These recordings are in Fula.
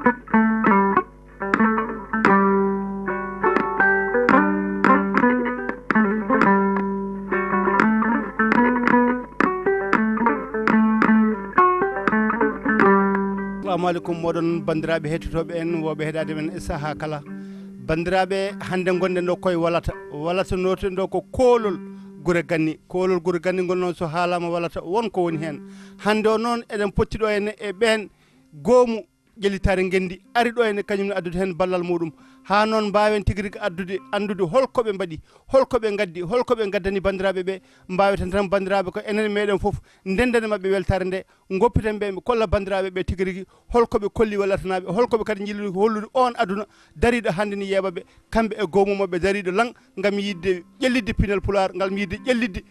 assalamu aleykum moɗon bandiraɓe hettotoɓe en woɓe heɗade men e saaha kala bandiraɓe hande gonɗen ɗo koye walata noten ɗo ko koolol guure ganni koolol guure ganni ngol noon so haalama walata wonko woni hen hande o noon eɗen pottiɗo henne e ɓen goomu ƴellitare gendi ari ɗo henne kañumne addude hen ballal muɗum ha noon mbawen tigui rigui andude holkoɓe mbaɗi holkoɓe gaddi holkoɓe gaddani bandiraɓe ɓe mbaweten tan bandiraɓe ko enen meɗen foof ndendane mabɓe weltare nde goppiten ɓe ɓe kolla bandiraɓe ɓe tigui rigui holkoɓe kolli wallatanaɓe holkoɓe kadi jilli hollude on aduna dariɗo hande ni yeeɓaɓe kamɓe e goomumaɓe dariɗo lang gam yidde ƴellidde pinal pular ngal yidde ƴellidde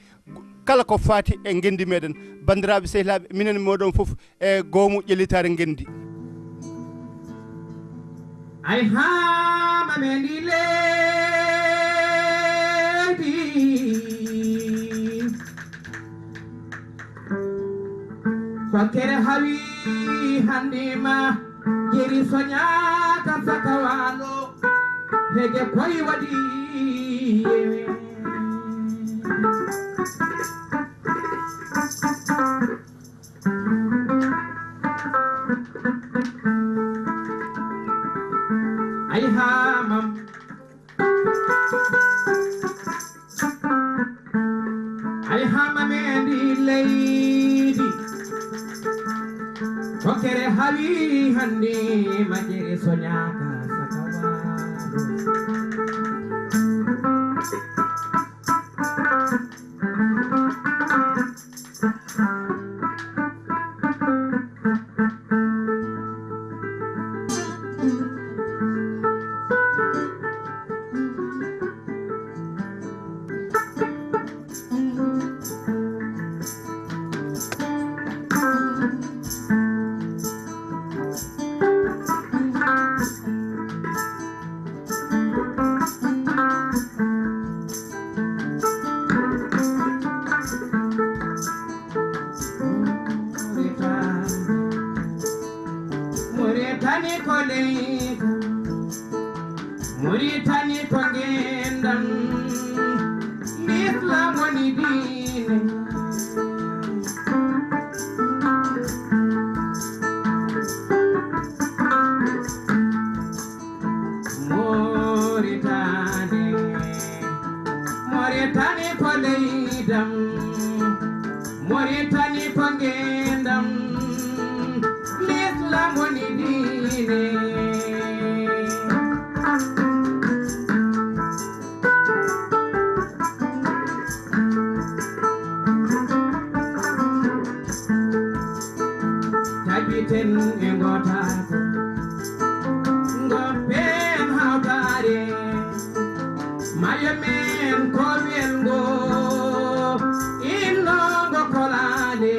kala ko fati e gendi meɗen bandiraɓe sehilaɓe minen moɗon foof e goomu ƴellitare gendi ay hama mendi leydi fakere hawi handima jeri soñaka sakawano hege koye waɗi ay hamam ay mendi leydi fokere hawi hande majere soñaka sakawano Muritani ko gendam l'islam woni diine Muritani ko leydam Muritani ko gendam l'islam woni diine ten e gotako goppen hawtare mayo men ko welgo innogo kolade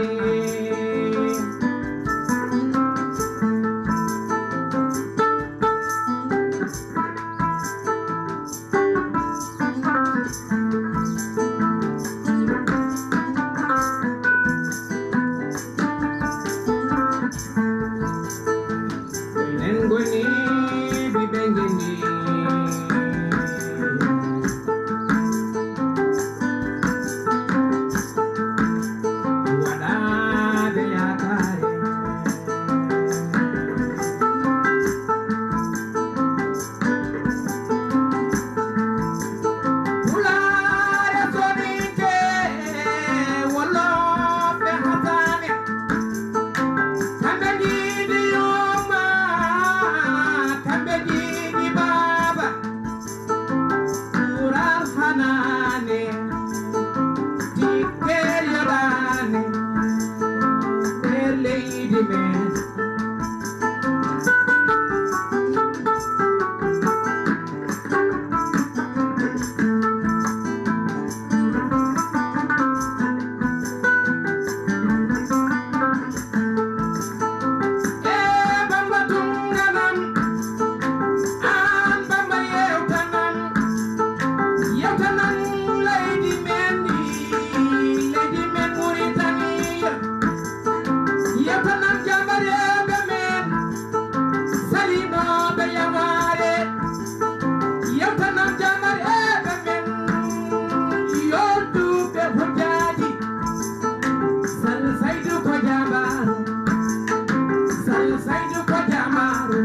Saydou ko jamaru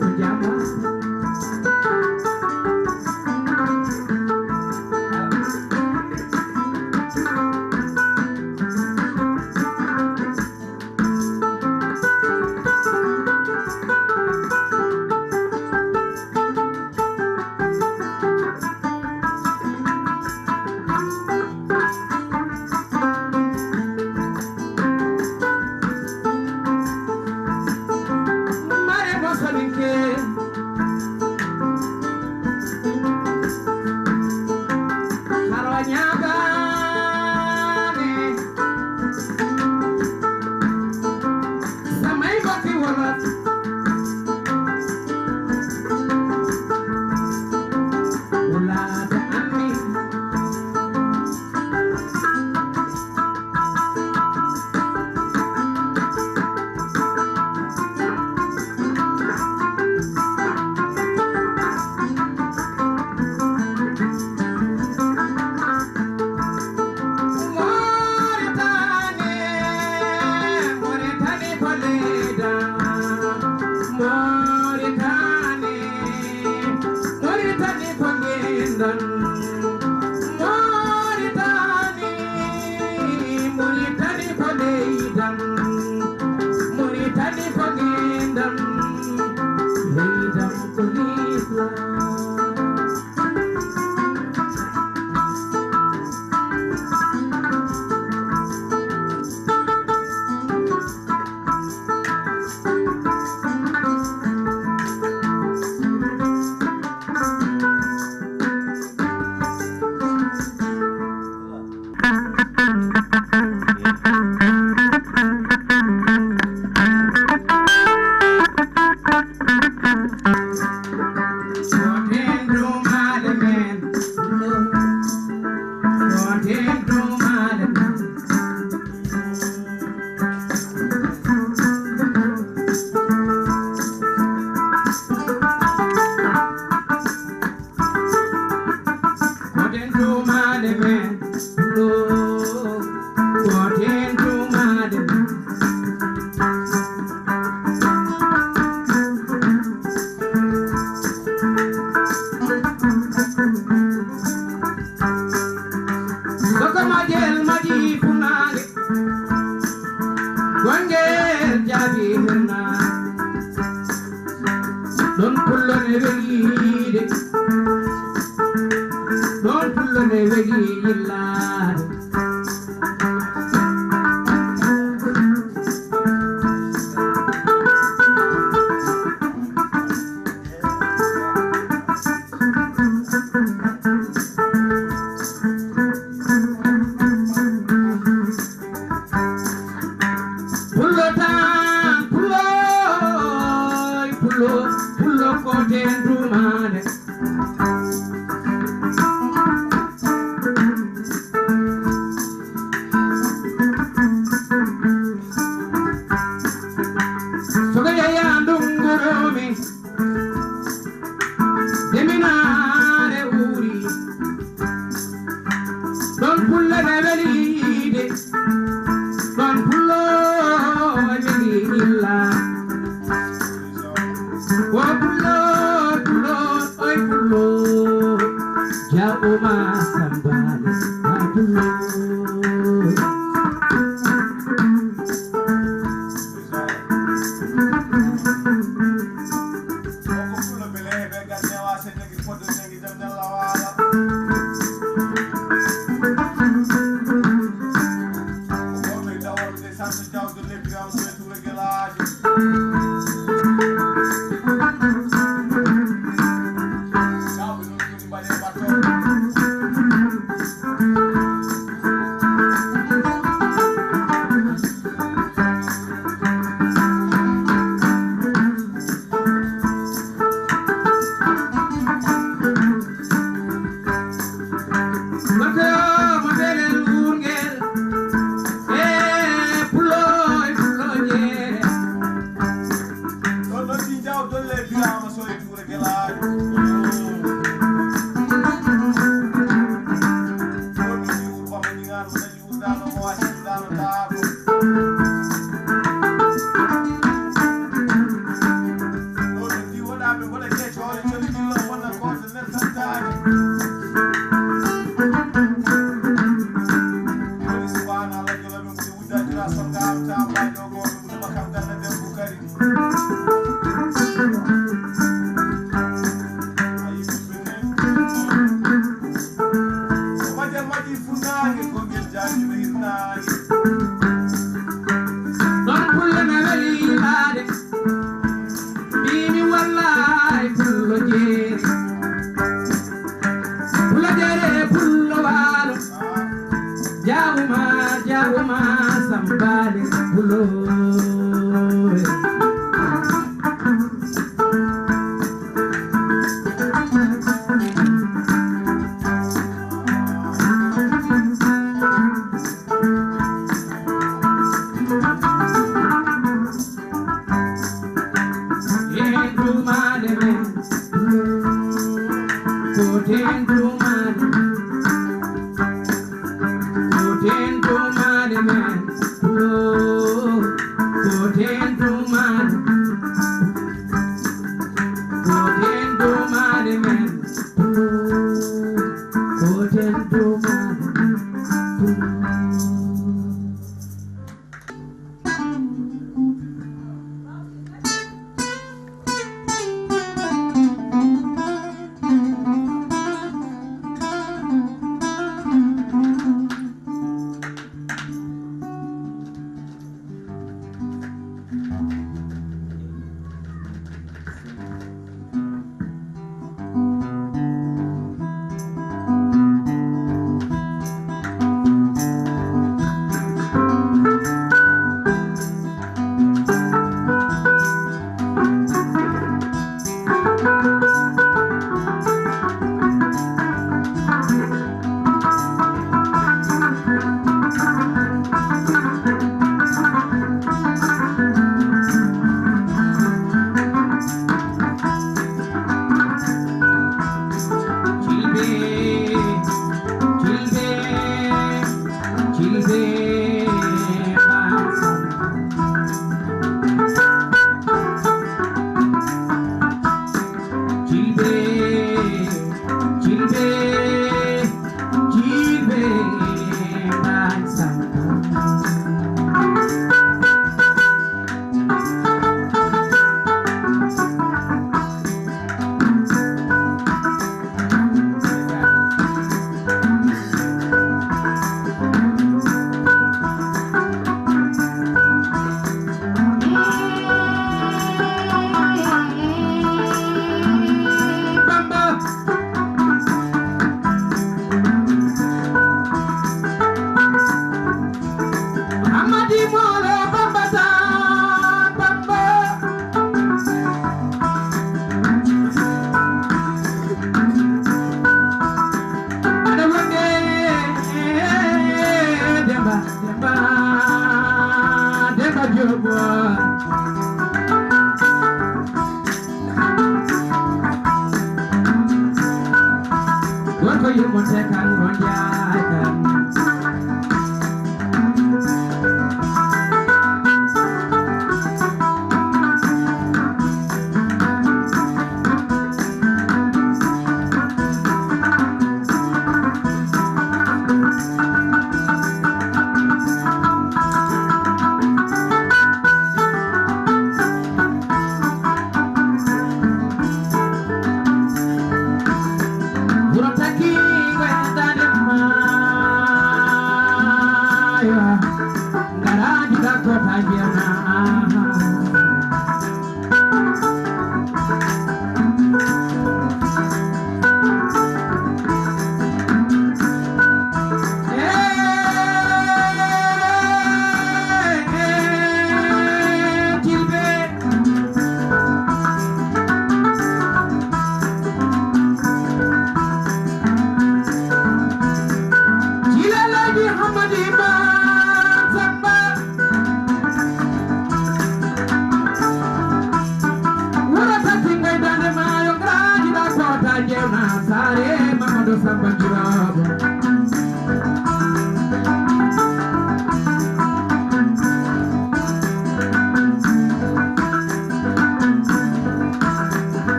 ko jamaru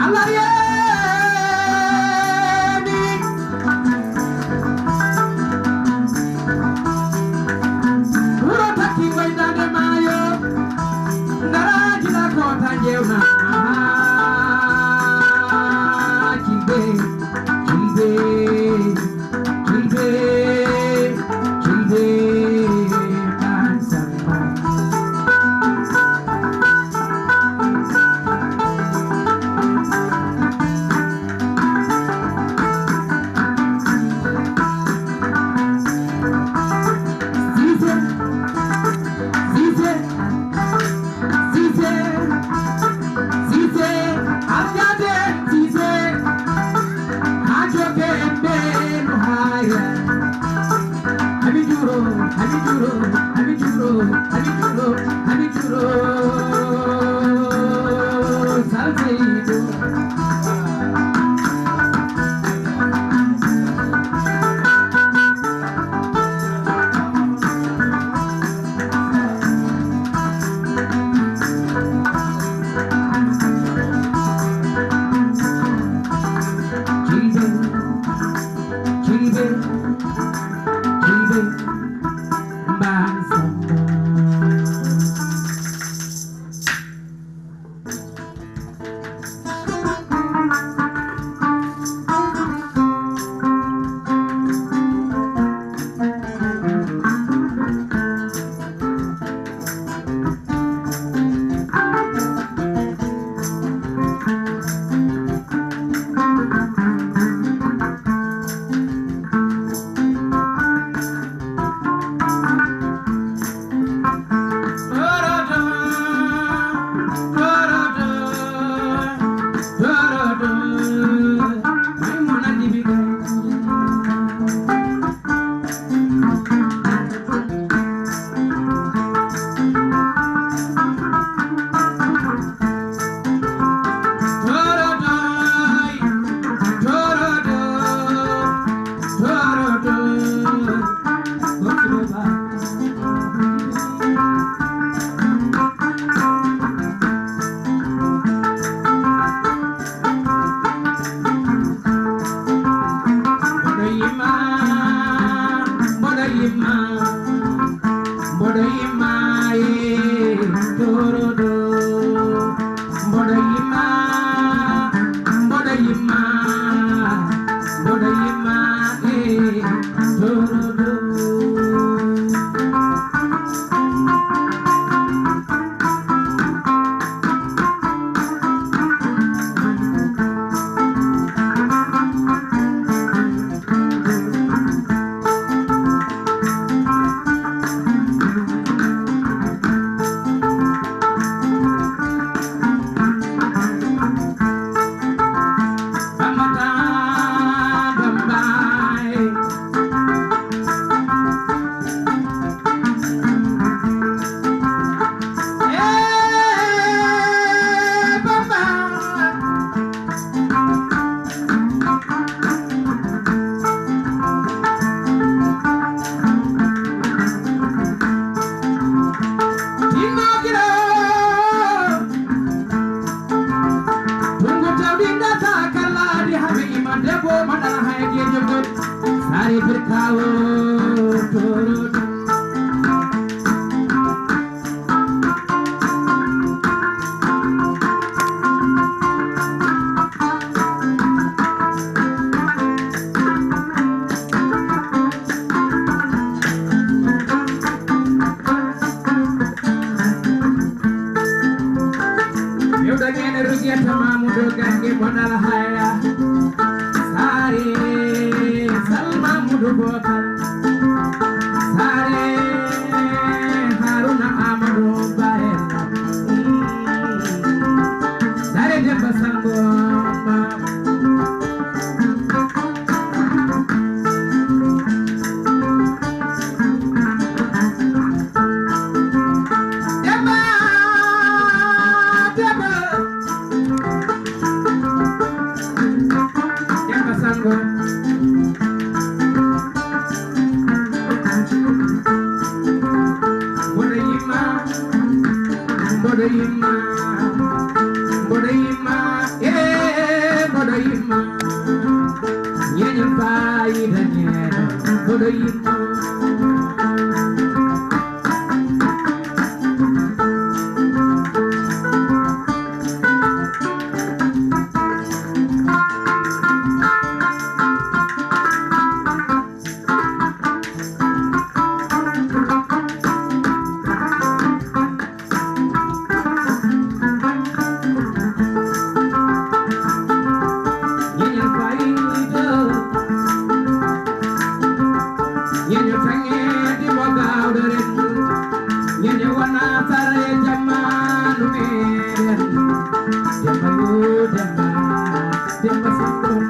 Allah Demba Sindom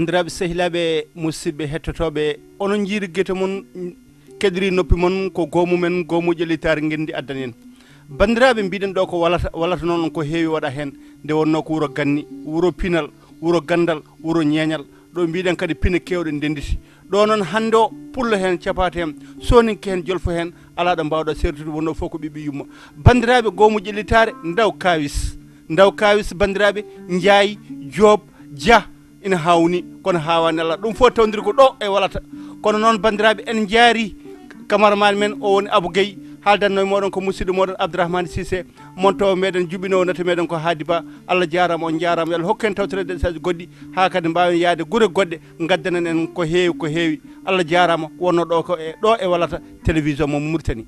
bandiraɓe sehilaɓe musidɓe hettotoɓe onon jiiri guete mon kediri noppi mon ko gomumen gomuji litare gendi addani en bandiraɓe mbiɗen ɗo ko walata noon ko heewi waɗa hen nde wonno ko wuuro ganni wuuro pinal wuuro gandal wuuro ñeñal ɗo mbiɗen kadi pine kewɗe ndenditi ɗo noon hande o pullo hen capate hen soninke hen jolfo hen ala ɗo mbawɗa sertude wonno fof ko ɓiɓɓe yumma bandiraɓe gomuji ƴellitare ndaw kawis bandiraɓe Ndiaye Diop Dia ina hawni kono hawani Allah ɗum fof tawdiri ko ɗo e walata kono noon bandiraɓe en jaari camaraman men o woni Abou Gueye haaldanno e moɗon ko musidɗo moɗon Abdourahmane Cissé montowo meɗen juɓɓinowo nata meɗen ko Hadi Ba Allah jarama on jarama yo Allah hokku en tawtorede saji goɗɗi ha kadi mbawen yaade guure goɗɗe gaddanen en ko heewi Allah jarama wonno ɗo ko ɗo e walata télévision mo Mauritanie